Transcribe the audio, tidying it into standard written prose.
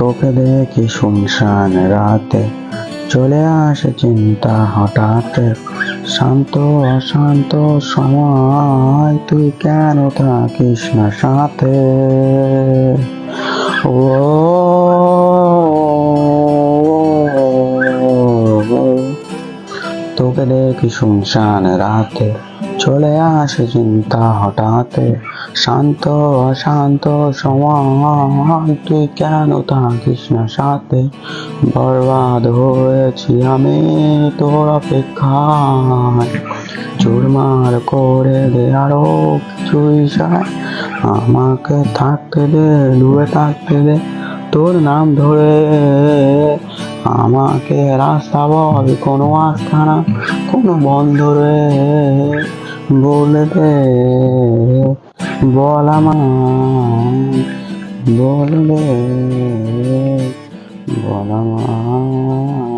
তোকে দেখি শুনশান রাতে, চলে আসে চিন্তা হঠাৎ। শান্ত অশান্ত সময়, তুই কেন থাকিস না সাথে? ও তোকে দেখি শুনশান রাতে, চলে আসে চিন্তা হঠাৎ। শান্ত অশান্ত সময়, তুই কেন থাকিস না সাথে? বরবাদ হয়েছি আমি তোর অপেক্ষায়, চুরমার করে দে আরো কিছু ইশারায়। আমাকে থাকতে দে, ডুবে থাকতে দে তোর নাম ধরে। আমাকে রাস্তা বল, কোনো আস্তানা, কোনো বন্দরে। বলে দে, বল আমায়, বলে দে, বল আমায়।